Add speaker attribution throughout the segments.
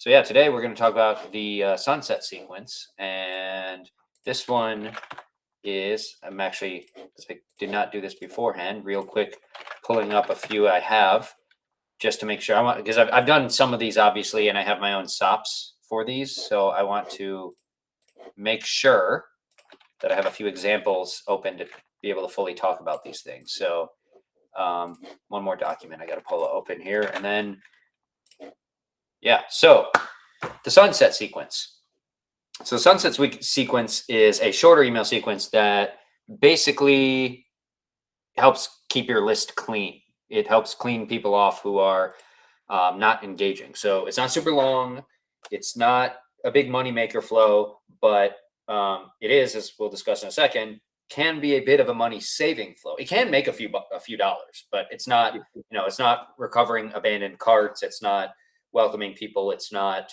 Speaker 1: So yeah, today we're going to talk about the sunset sequence, and this one is, I did not do this beforehand, real quick, pulling up a few I have just to make sure, because I've done some of these obviously, and I have my own stops for these. So I want to make sure that I have a few examples open to be able to fully talk about these things. So one more document I got to pull open here, and then, yeah, so the sunset sequence. So the sunset sequence is a shorter email sequence that basically helps keep your list clean. It helps clean people off who are not engaging. So it's not super long. It's not a big money maker flow, but it is, as we'll discuss in a second, can be a bit of a money saving flow. It can make a few dollars, but it's not, it's not recovering abandoned carts. It's not welcoming people. It's not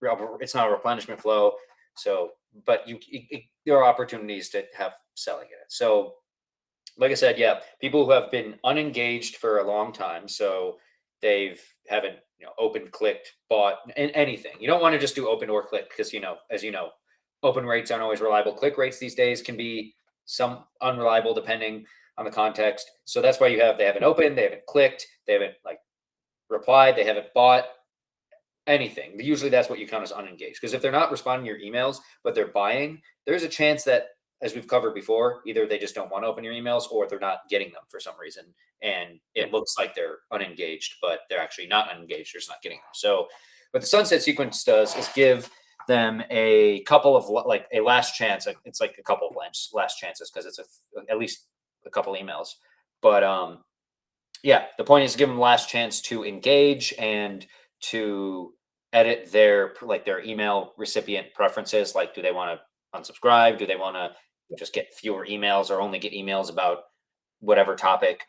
Speaker 1: a replenishment flow. So, but there are opportunities to have selling in it. So, like I said, yeah, people who have been unengaged for a long time, so haven't opened, clicked, bought anything. You don't want to just do open or click because as you know, open rates aren't always reliable. Click rates these days can be some unreliable depending on the context. So that's why they haven't opened, they haven't clicked, they haven't replied, they haven't bought anything. Usually that's what you count as unengaged, because if they're not responding to your emails but they're buying, there's a chance that, as we've covered before, either they just don't want to open your emails or they're not getting them for some reason, and it looks like they're unengaged, but they're actually not unengaged, they're just not getting them. So what the sunset sequence does is give them a couple of a last chance. It's like a couple of last chances because it's at least a couple emails, but yeah, the point is to give them the last chance to engage and to edit their email recipient preferences. Like, do they want to unsubscribe? Do they want to just get fewer emails or only get emails about whatever topic?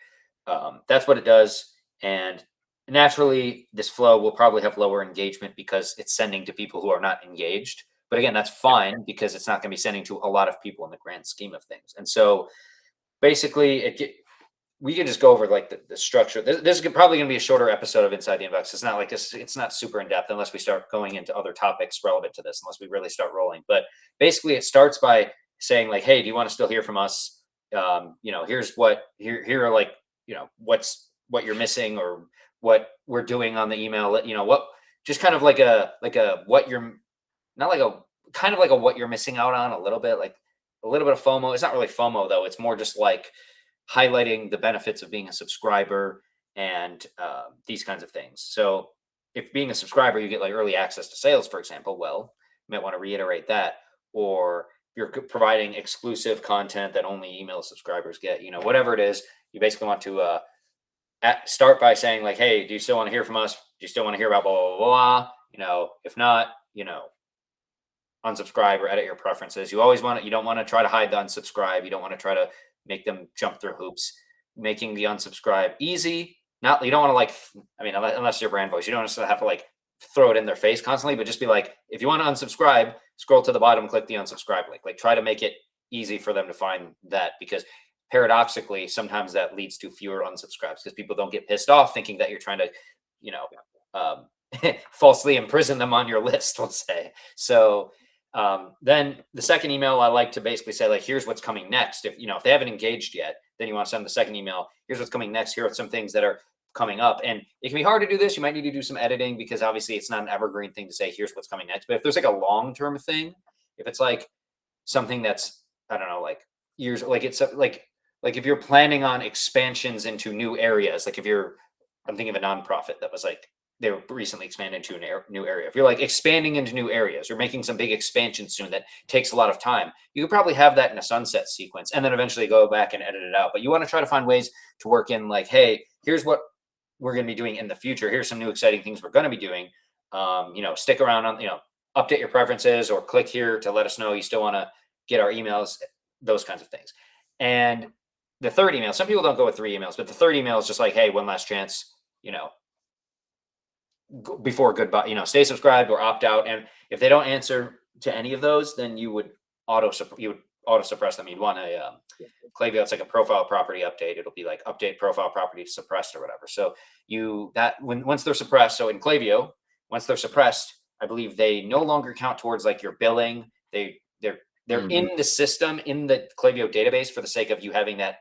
Speaker 1: That's what it does. And naturally, this flow will probably have lower engagement because it's sending to people who are not engaged. But again, that's fine because it's not going to be sending to a lot of people in the grand scheme of things. And so basically, we can just go over the structure. This is probably going to be a shorter episode of Inside the Inbox. It's not like this. It's not super in depth unless we start going into other topics relevant to this, unless we really start rolling. But basically it starts by saying hey, do you want to still hear from us? Here's here are what you're missing or what we're doing on the email. What, just kind of like a what you're not like a kind of like a what you're missing out on, a little bit of FOMO. It's not really FOMO though. It's more just highlighting the benefits of being a subscriber and these kinds of things. So if being a subscriber, you get early access to sales, for example, well, you might want to reiterate that. Or you're providing exclusive content that only email subscribers get, whatever it is, you basically want to start by saying hey, do you still want to hear from us? Do you still want to hear about blah, blah, blah? If not, unsubscribe or edit your preferences. You don't want to try to hide the unsubscribe. You don't want to try to make them jump through hoops. Making the unsubscribe easy. You don't want to unless you're brand voice, you don't necessarily have to throw it in their face constantly, but just be if you want to unsubscribe, scroll to the bottom, click the unsubscribe link. Try to make it easy for them to find that, because paradoxically, sometimes that leads to fewer unsubscribes because people don't get pissed off thinking that you're trying to, falsely imprison them on your list, let's say. So then the second email, I like to basically say here's what's coming next. If they haven't engaged yet, then you want to send the second email. Here's what's coming next. Here are some things that are coming up, and it can be hard to do this. You might need to do some editing because obviously it's not an evergreen thing to say here's what's coming next. But if there's a long-term thing, if it's something that's, I don't know, years, it's if you're planning on expansions into new areas, I'm thinking of a nonprofit that was they were recently expanded to a new area. If you're expanding into new areas, you're making some big expansion soon that takes a lot of time, you could probably have that in a sunset sequence and then eventually go back and edit it out. But you want to try to find ways to work in hey, here's what we're going to be doing in the future. Here's some new exciting things we're going to be doing. Stick around on, update your preferences or click here to let us know you still want to get our emails, those kinds of things. And the third email, some people don't go with 3 emails, but the third email is just hey, one last chance, before goodbye, stay subscribed or opt out. And if they don't answer to any of those, then you would auto suppress them. You'd want a Klaviyo. It's a profile property update. It'll be update profile property suppressed or whatever. So once they're suppressed, so in Klaviyo, once they're suppressed, I believe they no longer count towards like your billing. They're in the system, in the Klaviyo database for the sake of you having that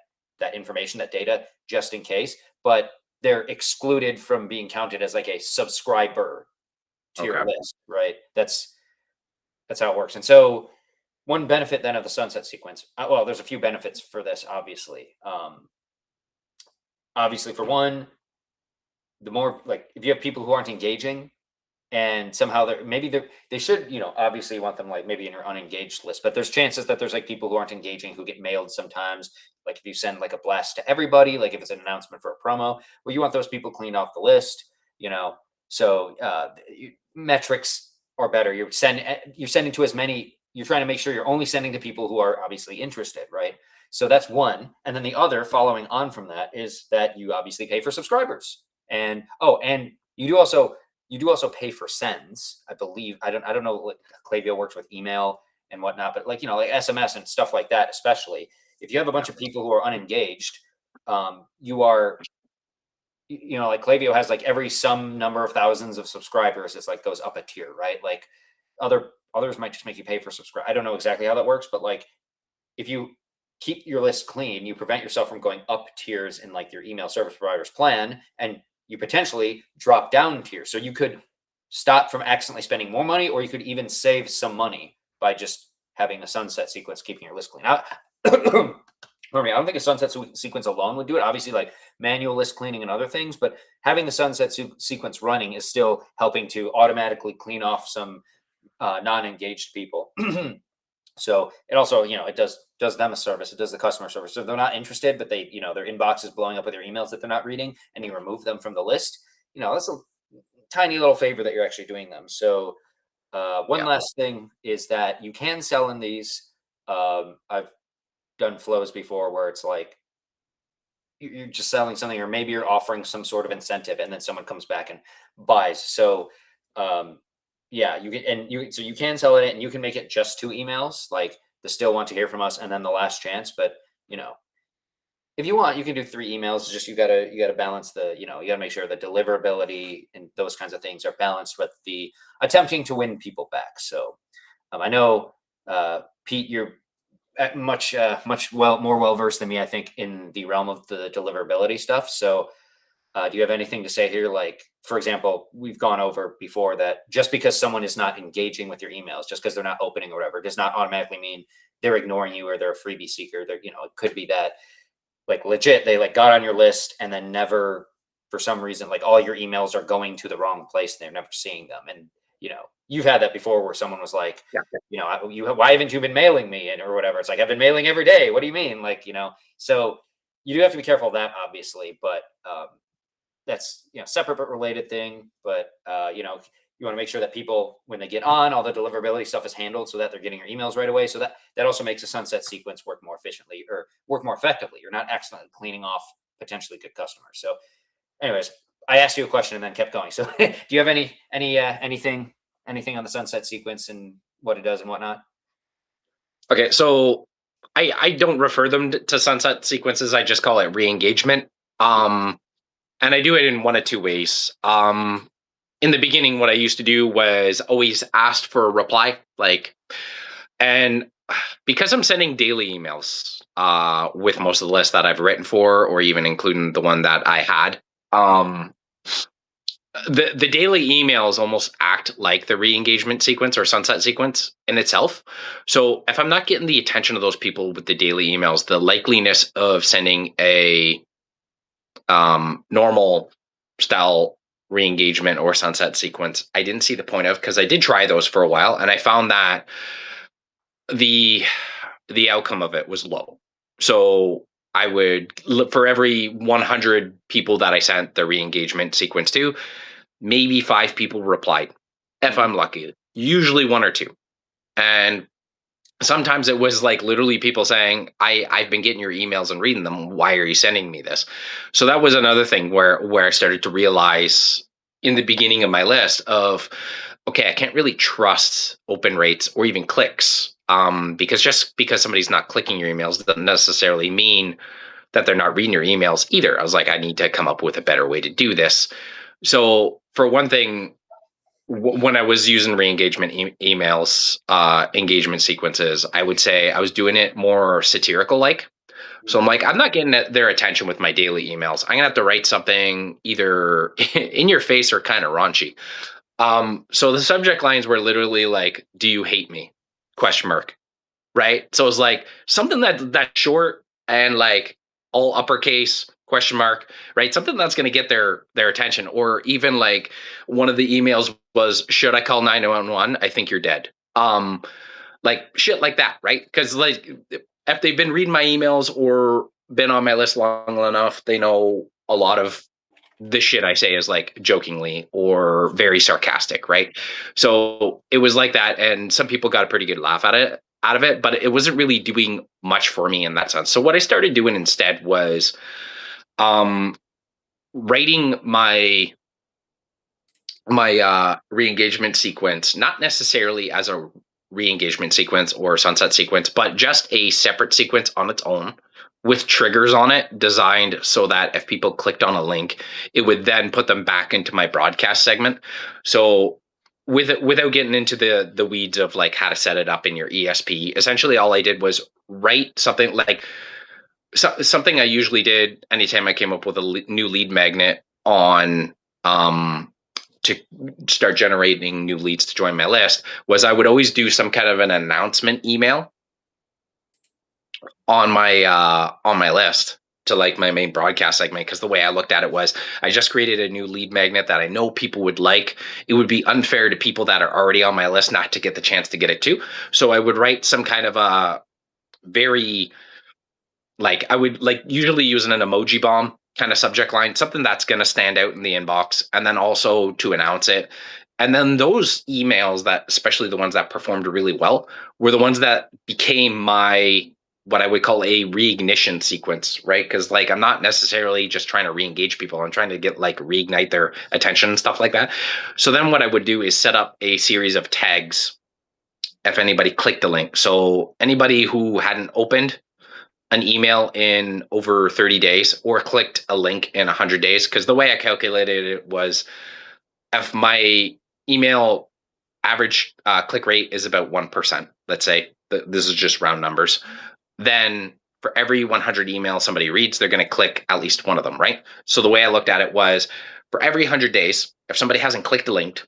Speaker 1: information, that data, just in case. But they're excluded from being counted as like a subscriber to your list, right? That's how it works. And so one benefit then of the sunset sequence, well, there's a few benefits for this, obviously. Obviously, for one, the more like if you have people who aren't engaging, and somehow they should, obviously you want them like maybe in your unengaged list, but there's chances that there's like people who aren't engaging who get mailed sometimes. Like if you send like a blast to everybody, like if it's an announcement for a promo, well, you want those people cleaned off the list, so metrics are better. You're sending to as many, you're trying to make sure you're only sending to people who are obviously interested, right? So that's one. And then the other following on from that is that you obviously pay for subscribers. And you do also pay for sends, I believe. I don't know what Klaviyo works with email and whatnot, but like SMS and stuff like that, especially if you have a bunch of people who are unengaged, you are, like Klaviyo has like every some number of thousands of subscribers, it's like goes up a tier, right? Like others might just make you pay for subscribe. I don't know exactly how that works, but like if you keep your list clean, you prevent yourself from going up tiers in like your email service provider's plan, and you potentially drop down tiers. So you could stop from accidentally spending more money, or you could even save some money by just having a sunset sequence, keeping your list clean. I don't think a sunset sequence alone would do it. Obviously, like manual list cleaning and other things, but having the sunset sequence running is still helping to automatically clean off some non-engaged people. So it also, it does them a service. It does the customer service. So if they're not interested, but they, their inbox is blowing up with their emails that they're not reading, and you remove them from the list, that's a tiny little favor that you're actually doing them. So one last thing is that you can sell in these. I've done flows before where it's like you're just selling something, or maybe you're offering some sort of incentive, and then someone comes back and buys. So you can, so you can sell it, and you can make it just 2 emails, like the still want to hear from us and then the last chance. But if you want, you can do 3 emails. It's just you gotta balance the, you gotta make sure the deliverability and those kinds of things are balanced with the attempting to win people back. So I know Pete, you're much more well versed than me, I think, in the realm of the deliverability stuff. So do you have anything to say here? Like, for example, we've gone over before that just because someone is not engaging with your emails, just because they're not opening or whatever, does not automatically mean they're ignoring you or they're a freebie seeker. They're, it could be that like legit, they like got on your list and then never, for some reason, like all your emails are going to the wrong place and they're never seeing them. And, you've had that before where someone was like, why haven't you been mailing me or whatever? It's like, I've been mailing every day. What do you mean? Like, so you do have to be careful of that, obviously, but that's separate but related thing. But you want to make sure that people, when they get on, all the deliverability stuff is handled so that they're getting your emails right away. So that also makes a sunset sequence work more efficiently or work more effectively. You're not accidentally cleaning off potentially good customers. So anyways, I asked you a question and then kept going. So do you have anything on the sunset sequence and what it does and whatnot?
Speaker 2: Okay, so I don't refer them to sunset sequences. I just call it re-engagement. And I do it in one of 2 ways. In the beginning, what I used to do was always ask for a reply, and because I'm sending daily emails with most of the list that I've written for, or even including the one that I had, the daily emails almost act like the re-engagement sequence or sunset sequence in itself. So if I'm not getting the attention of those people with the daily emails, the likeliness of sending a normal style re-engagement or sunset sequence, I didn't see the point of, because I did try those for a while and I found that the outcome of it was low. So I would look for every 100 people that I sent the re-engagement sequence to, maybe 5 people replied, if I'm lucky, usually 1 or 2. And sometimes it was like literally people saying, I've been getting your emails and reading them. Why are you sending me this? So that was another thing where I started to realize in the beginning of my list of, okay, I can't really trust open rates or even clicks, because just because somebody's not clicking your emails doesn't necessarily mean that they're not reading your emails either. I was like, I need to come up with a better way to do this. So for one thing, when I was using re-engagement emails, engagement sequences, I would say I was doing it more satirical like. So I'm like, I'm not getting their attention with my daily emails. I'm gonna have to write something either in your face or kind of raunchy. So the subject lines were literally like, "Do you hate me?" Question mark. Right. So it was like something that's short and like all uppercase question mark, right? Something that's going to get their attention. Or even like one of the emails was, "Should I call 911? I think you're dead." Like shit like that, right? Because like if they've been reading my emails or been on my list long enough, they know a lot of the shit I say is like jokingly or very sarcastic, right? So it was like that, and some people got a pretty good laugh out of it, but it wasn't really doing much for me in that sense. So what I started doing instead was um writing my re-engagement sequence, not necessarily as a re-engagement sequence or sunset sequence, but just a separate sequence on its own with triggers on it designed so that if people clicked on a link, it would then put them back into my broadcast segment. So without getting into the weeds of like how to set it up in your ESP, essentially all I did was write something like something I usually did anytime I came up with a new lead magnet on to start generating new leads to join my list was I would always do some kind of an announcement email on my list to like my main broadcast segment, because the way I looked at it was I just created a new lead magnet that I know people would like. It would be unfair to people that are already on my list not to get the chance to get it too. So I would write some kind of a very like I would like usually using an emoji bomb kind of subject line, something that's going to stand out in the inbox, and then also to announce it. And then those emails that, especially the ones that performed really well, were the ones that became my what I would call a reignition sequence, right? Because like I'm not necessarily just trying to re-engage people. I'm trying to get like reignite their attention and stuff like that. So then what I would do is set up a series of tags if anybody clicked the link. So anybody who hadn't opened an email in over 30 days or clicked a link in 100 days, because the way I calculated it was if my email average click rate is about 1%, let's say this is just round numbers, then for every 100 emails somebody reads, they're going to click at least one of them, right? So the way I looked at it was for every 100 days, if somebody hasn't clicked a link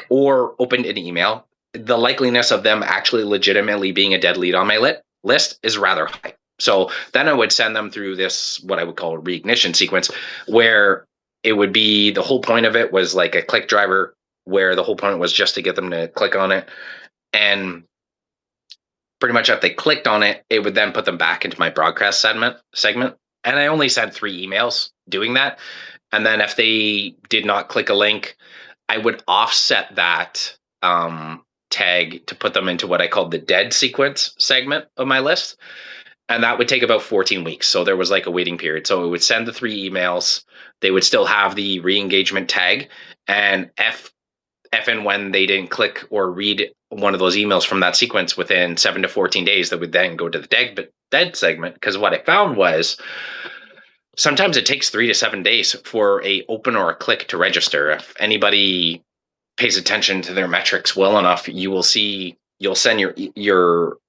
Speaker 2: or opened an email, the likeliness of them actually legitimately being a dead lead on my list is rather high. So then I would send them through this, what I would call a reignition sequence, where it would be the whole point of it was like a click driver, where the whole point was just to get them to click on it. And pretty much if they clicked on it, it would then put them back into my broadcast segment. And I only sent 3 emails doing that. And then if they did not click a link, I would offset that tag to put them into what I called the dead sequence segment of my list. And that would take about 14 weeks. So there was like a waiting period. So it would send the 3 emails. They would still have the re-engagement tag. And if and when they didn't click or read one of those emails from that sequence within 7 to 14 days, that would then go to the dead segment. Because what I found was sometimes it takes 3 to 7 days for a open or a click to register. If anybody pays attention to their metrics well enough, you'll send your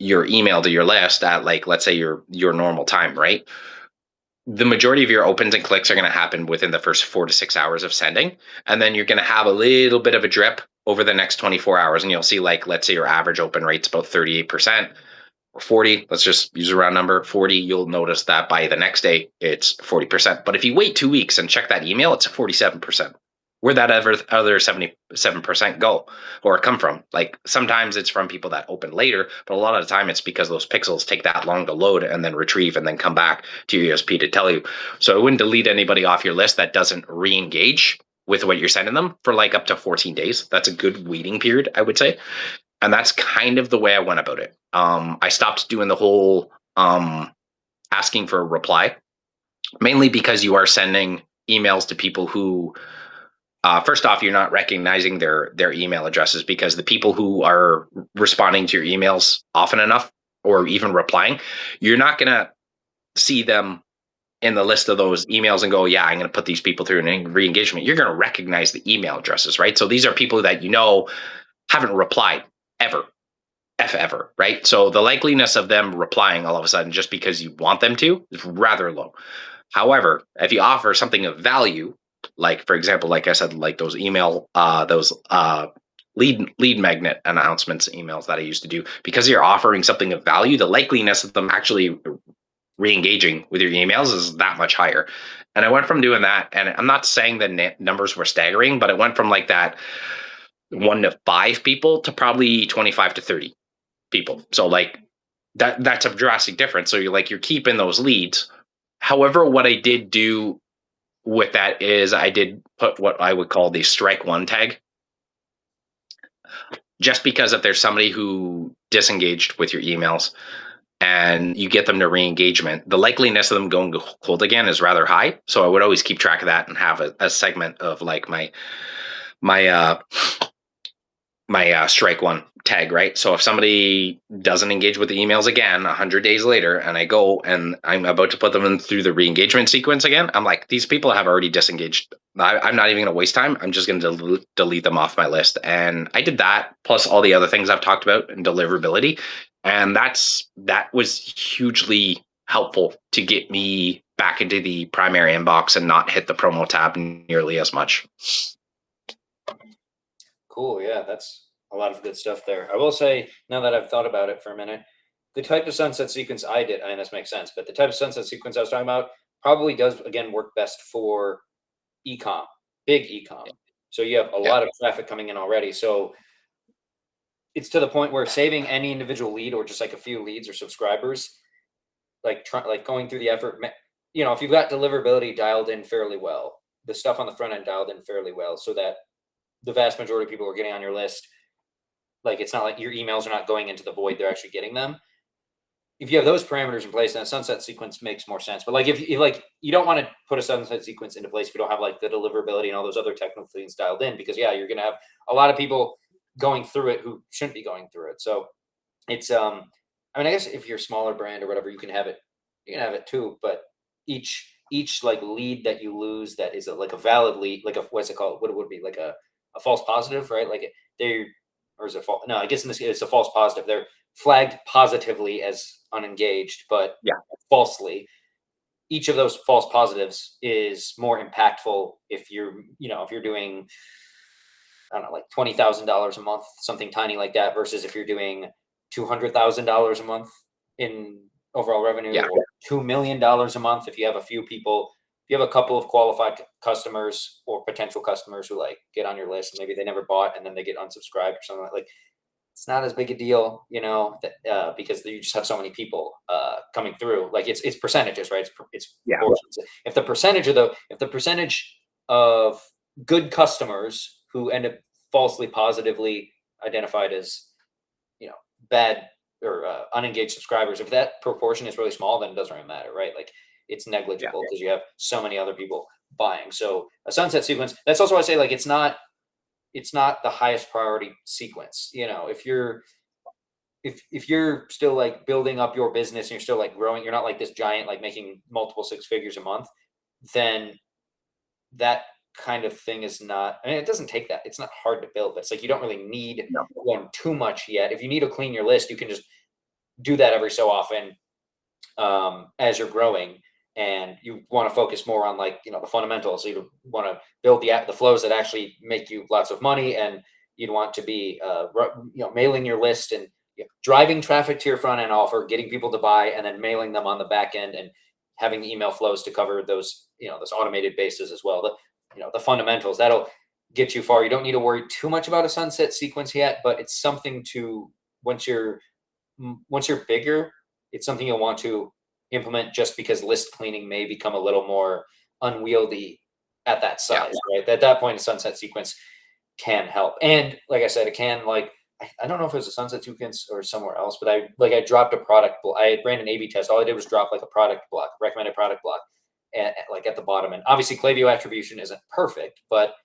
Speaker 2: email to your list at like, let's say your normal time, right? The majority of your opens and clicks are going to happen within the first 4 to 6 hours of sending. And then you're going to have a little bit of a drip over the next 24 hours. And you'll see like, let's say your average open rate's about 38% or 40. Let's just use a round number, 40. You'll notice that by the next day, it's 40%. But if you wait 2 weeks and check that email, it's 47%. Where'd that other 77% go or come from? Like sometimes it's from people that open later, but a lot of the time it's because those pixels take that long to load and then retrieve and then come back to your ESP to tell you. So I wouldn't delete anybody off your list that doesn't re-engage with what you're sending them for like up to 14 days. That's a good waiting period, I would say. And that's kind of the way I went about it. I stopped doing the whole asking for a reply, mainly because you are sending emails to people who first off, you're not recognizing their email addresses, because the people who are responding to your emails often enough or even replying, you're not going to see them in the list of those emails and go, yeah, I'm going to put these people through an re-engagement, you're going to recognize the email addresses, right? So these are people that haven't replied ever, ever, right? So the likeliness of them replying all of a sudden just because you want them to is rather low. However, if you offer something of value, like for example, like I said, like those lead magnet announcements emails that I used to do, because you're offering something of value, the likeliness of them actually re-engaging with your emails is that much higher. And I went from doing that, and I'm not saying the numbers were staggering, but it went from like that 1 to 5 people to probably 25 to 30 people. So like that's a drastic difference. So you're keeping those leads. However, what I did do with that is I did put what I would call the strike one tag. Just because if there's somebody who disengaged with your emails and you get them to re-engagement, the likeliness of them going cold again is rather high. So I would always keep track of that and have a segment of like my strike one tag, right? So if somebody doesn't engage with the emails again 100 days later, and I go and I'm about to put them in through the re-engagement sequence again, I'm like, these people have already disengaged. I'm not even going to waste time. I'm just going to delete them off my list. And I did that plus all the other things I've talked about in deliverability. And that was hugely helpful to get me back into the primary inbox and not hit the promo tab nearly as much.
Speaker 1: Cool. Yeah, that's a lot of good stuff there. I will say, now that I've thought about it for a minute, the type of sunset sequence I did, and this makes sense, but the type of sunset sequence I was talking about probably does, again, work best for e-com, big e-com. So you have a lot of traffic coming in already. So it's to the point where saving any individual lead or just like a few leads or subscribers, like going through the effort, if you've got deliverability dialed in fairly well, the stuff on the front end dialed in fairly well, so that the vast majority of people are getting on your list. Like, it's not like your emails are not going into the void, they're actually getting them. If you have those parameters in place, then a sunset sequence makes more sense. But like, if you don't want to put a sunset sequence into place if you don't have like the deliverability and all those other technical things dialed in, because you're going to have a lot of people going through it who shouldn't be going through it. So it's, I guess if you're a smaller brand or whatever, you can have it too. But each like lead that you lose that is like a valid lead, like what's it called? What it would be like a false positive, right? Like or is it false? No, I guess in this case it's a false positive. They're flagged positively as unengaged, but falsely. Each of those false positives is more impactful if you're doing, I don't know, like $20,000 a month, something tiny like that, versus if you're doing $200,000 a month in overall revenue, or $2 million a month. If you have a few people, if you have a couple of qualified customers or potential customers who like get on your list, maybe they never bought and then they get unsubscribed or something like, it's not as big a deal, because you just have so many people coming through. Like it's percentages, right? It's proportions. If the percentage of good customers who end up falsely positively identified as, bad or unengaged subscribers, if that proportion is really small, then it doesn't really matter, right? Like, it's negligible because you have so many other people buying. So a sunset sequence, that's also why I say, like, it's not the highest priority sequence. If you're still like building up your business and you're still like growing, you're not like this giant, like making multiple six figures a month, then that kind of thing is not, it doesn't take that. It's not hard to build, but it's like, you don't really need one too much yet. If you need to clean your list, you can just do that every so often as you're growing, and you want to focus more on like, the fundamentals. So you want to build the flows that actually make you lots of money, and you'd want to be, mailing your list and driving traffic to your front end offer, getting people to buy, and then mailing them on the back end, and having the email flows to cover those, those automated bases as well. The fundamentals, that'll get you far. You don't need to worry too much about a sunset sequence yet, but it's something to, once you're bigger, it's something you'll want to implement, just because list cleaning may become a little more unwieldy at that size, right? At that point, a sunset sequence can help. And like I said, it can, like, I don't know if it was a sunset sequence or somewhere else, but I dropped a product. I ran an A/B test. All I did was drop like a product block, recommended product block, like at the bottom. And obviously Klaviyo attribution isn't perfect, but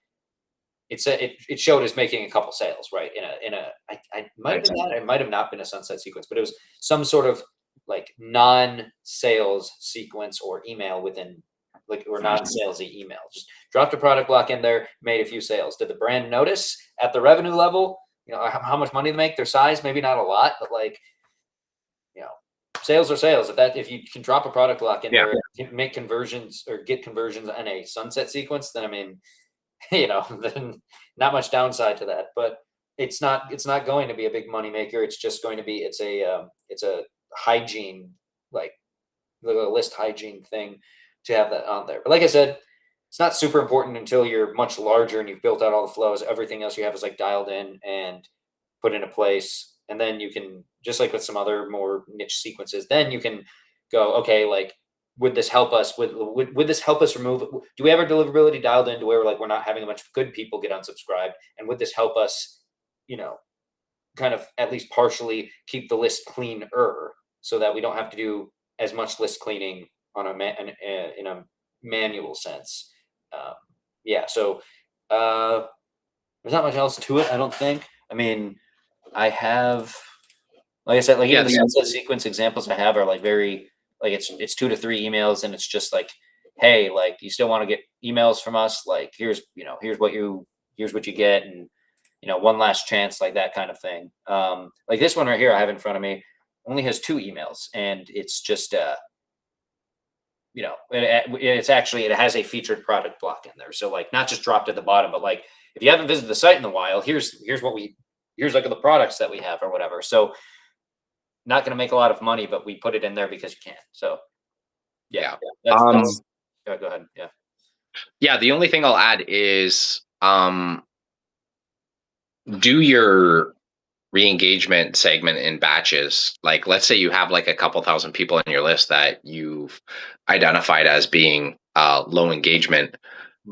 Speaker 1: it showed us making a couple sales, right? I might have been that. It might have not been a sunset sequence, but it was some sort of like non-sales sequence or email within or non-salesy email. Just dropped a product block in there, made a few sales. Did the brand notice at the revenue level? How much money they make, their size, maybe not a lot, but sales are sales. If you can drop a product block in there, make conversions or get conversions in a sunset sequence, then I mean, then not much downside to that. But it's not going to be a big money maker. It's just going to be it's a hygiene, like a list hygiene thing to have that on there. But like I said, it's not super important until you're much larger and you've built out all the flows. Everything else you have is like dialed in and put into place. And then you can, just like with some other more niche sequences, then you can go, okay, like, would this help us? Would this help us remove? Do we have our deliverability dialed in to where we're not having a bunch of good people get unsubscribed? And would this help us, kind of at least partially keep the list cleaner so that we don't have to do as much list cleaning on in a manual sense? So there's not much else to it, I don't think. I mean, I have, like I said, like the sunset sequence examples I have are like very, like it's 2 to 3 emails, and it's just like, hey, like, you still want to get emails from us? Like, here's what you get, and one last chance, like that kind of thing. Like this one right here I have in front of me only has 2 emails, and it's just it has a featured product block in there. So like, not just dropped at the bottom, but like, if you haven't visited the site in a while, here's like the products that we have or whatever. So not going to make a lot of money, but we put it in there because you can. So yeah. That's go ahead.
Speaker 2: Yeah. The only thing I'll add is, do your re-engagement segment in batches. Like, let's say you have like a couple thousand people in your list that you've identified as being low engagement,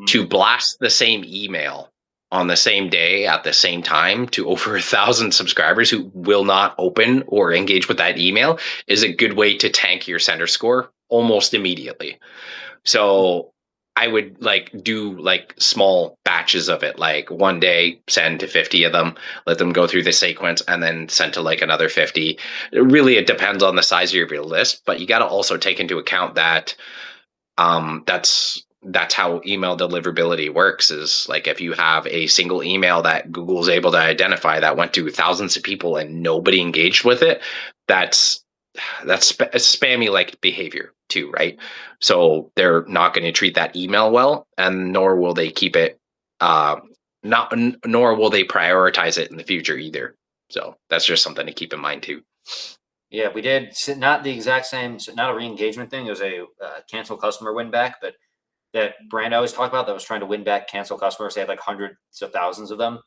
Speaker 2: to blast the same email on the same day at the same time to over 1,000 subscribers who will not open or engage with that email is a good way to tank your sender score almost immediately. So I would do small batches of it, like one day send to 50 of them, let them go through the sequence, and then send to like another 50. It depends on the size of your list, but you got to also take into account that that's how email deliverability works. Is like, if you have a single email that Google's able to identify that went to thousands of people and nobody engaged with it, that's spammy like behavior too, right? So they're not going to treat that email well, and nor will they keep it nor will they prioritize it in the future either. So that's just something to keep in mind too.
Speaker 1: Yeah, we did not the exact same, not a re-engagement thing. It was a cancel customer win back, but that brand I always talk about that was trying to win back cancel customers. They had like hundreds of thousands of them.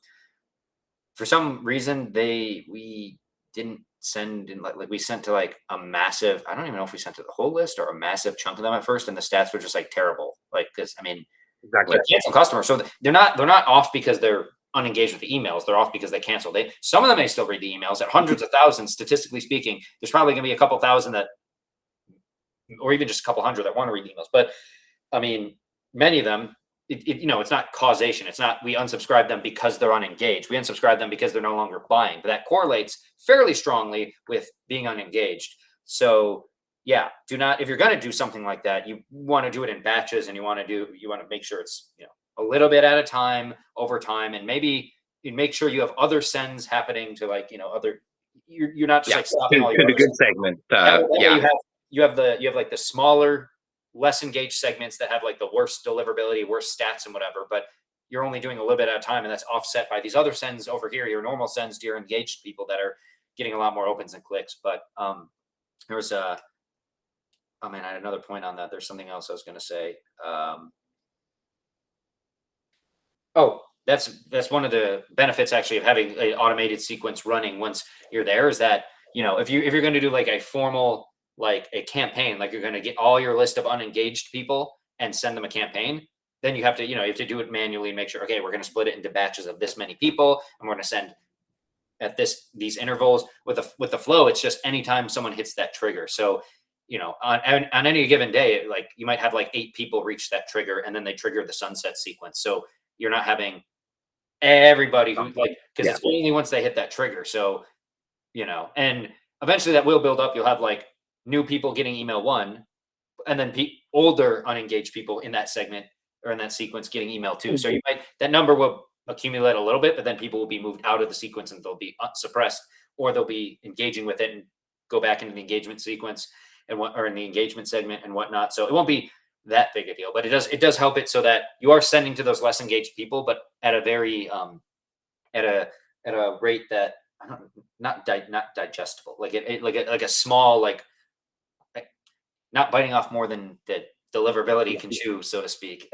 Speaker 1: For some reason, we didn't send in, like we sent to like a massive, I don't even know if we sent to the whole list or a massive chunk of them at first, and the stats were just like terrible. Like, because I mean,
Speaker 2: exactly,
Speaker 1: cancel customers, so they're not off because they're unengaged with the emails. They're off because they cancel. Some of them may still read the emails. At hundreds of thousands, statistically speaking, there's probably going to be a couple thousand that, or even just a couple hundred that want to read emails. But I mean, many of them, it's not causation. It's not we unsubscribe them because they're unengaged. We unsubscribe them because they're no longer buying. But that correlates fairly strongly with being unengaged. So yeah, if you're going to do something like that, you want to do it in batches, and you want to make sure it's a little bit at a time over time, and maybe you make sure you have other sends happening to other. You're not just like stopping all your
Speaker 2: a good segment.
Speaker 1: You have like the smaller, less engaged segments that have like the worst deliverability, worst stats and whatever, but you're only doing a little bit at a time, and that's offset by these other sends over here, your normal sends to your engaged people that are getting a lot more opens and clicks. But there was I had another point on that. There's something else I was going to say. That's one of the benefits actually of having an automated sequence running once you're there, is that if you're going to do like a formal, like a campaign, like you're going to get all your list of unengaged people and send them a campaign, then you have to do it manually and make sure, okay, we're going to split it into batches of this many people, and we're going to send at these intervals. With the flow, it's just anytime someone hits that trigger. So on any given day, like you might have like 8 people reach that trigger, and then they trigger the sunset sequence. So you're not having everybody who because it's only once they hit that trigger. So and eventually that will build up. You'll have like new people getting email 1, and then older unengaged people in that segment or in that sequence getting email 2. So you might, that number will accumulate a little bit, but then people will be moved out of the sequence and they'll be suppressed, or they'll be engaging with it and go back into the engagement sequence or in the engagement segment and whatnot. So it won't be that big a deal, but it does help it so that you are sending to those less engaged people, but at a very at a rate that not digestible, like like a small, like not biting off more than the deliverability can chew, so to speak.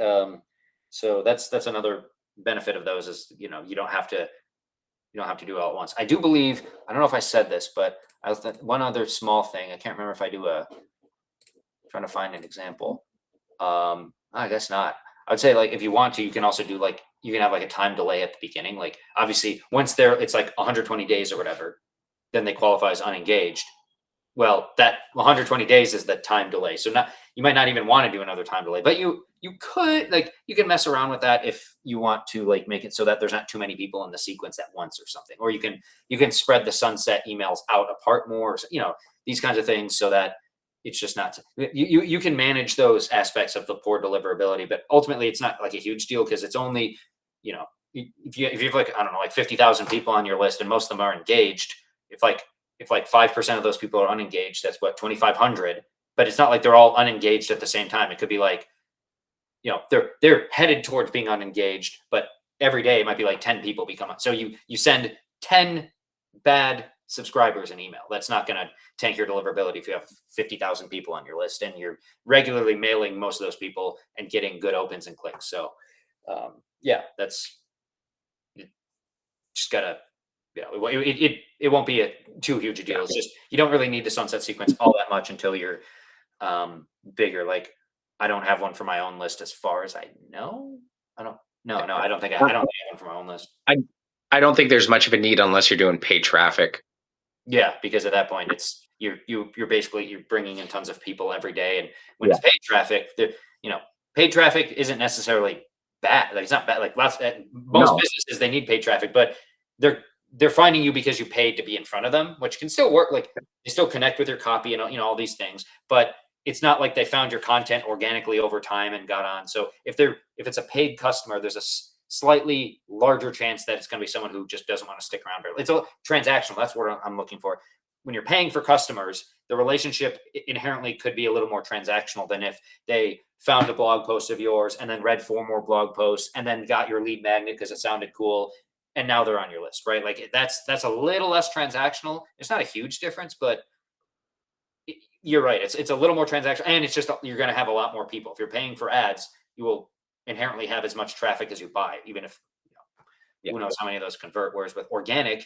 Speaker 1: So that's another benefit of those is, you don't have to do it all at once. I do believe, I don't know if I said this, but one other small thing, I can't remember if I do trying to find an example. I guess not. I would say, like, if you want to, you can also do, like, you can have like a time delay at the beginning. Like, obviously once it's like 120 days or whatever, then they qualify as unengaged. Well, that 120 days is the time delay. So you might not even want to do another time delay, but you could, like, you can mess around with that if you want to, like, make it so that there's not too many people in the sequence at once or something. Or you can spread the sunset emails out apart more, these kinds of things, so that it's just not, you can manage those aspects of the poor deliverability, but ultimately it's not like a huge deal, because it's only, if you have, like, I don't know, like 50,000 people on your list and most of them are engaged, if 5% of those people are unengaged, that's what, 2,500. But it's not like they're all unengaged at the same time. It could be like, they're headed towards being unengaged, but every day it might be like 10 people become. So you send 10 bad subscribers an email. That's not going to tank your deliverability if you have 50,000 people on your list and you're regularly mailing most of those people and getting good opens and clicks. So that's, just gotta, it won't be too huge a deal. It's just, you don't really need the sunset sequence all that much until you're bigger. Like, I don't have one for my own list as far as I know. I don't think I have one for my own list.
Speaker 2: I don't think there's much of a need unless you're doing paid traffic.
Speaker 1: Yeah, because at that point it's you're basically bringing in tons of people every day, and when it's paid traffic, paid traffic isn't necessarily bad. Like, it's not bad. Like, most businesses, they need paid traffic, but they're finding you because you paid to be in front of them, which can still work. Like, they still connect with your copy and all these things, but it's not like they found your content organically over time and got on. So if it's a paid customer, there's a slightly larger chance that it's going to be someone who just doesn't want to stick around. It's a transactional. That's what I'm looking for. When you're paying for customers, the relationship inherently could be a little more transactional than if they found a blog post of yours and then read 4 more blog posts and then got your lead magnet because it sounded cool, and now they're on your list, right? Like, that's a little less transactional. It's not a huge difference, but you're right. It's a little more transactional, and it's just, you're going to have a lot more people. If you're paying for ads, you will inherently have as much traffic as you buy, even if who knows how many of those convert. Whereas with organic,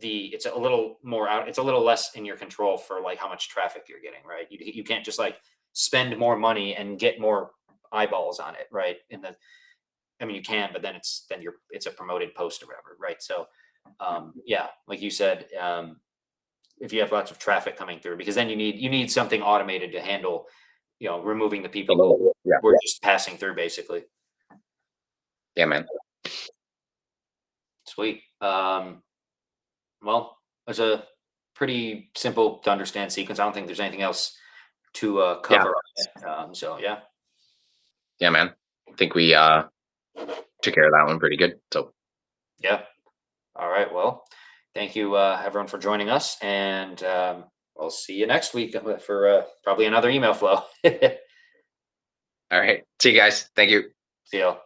Speaker 1: it's a little more out. It's a little less in your control for, like, how much traffic you're getting, right? You can't just, like, spend more money and get more eyeballs on it, right? You can, but then it's a promoted post or whatever, right? So, like you said, if you have lots of traffic coming through, because then you need something automated to handle, removing the people who were just passing through, basically.
Speaker 2: Yeah, man.
Speaker 1: Sweet. Well, it's a pretty simple to understand sequence. I don't think there's anything else to cover.
Speaker 2: Yeah, man. I think we took care of that one pretty good. So,
Speaker 1: yeah. All right. Well, thank you, everyone, for joining us, and I'll see you next week for probably another email flow.
Speaker 2: All right. See you guys. Thank you.
Speaker 1: See y'all.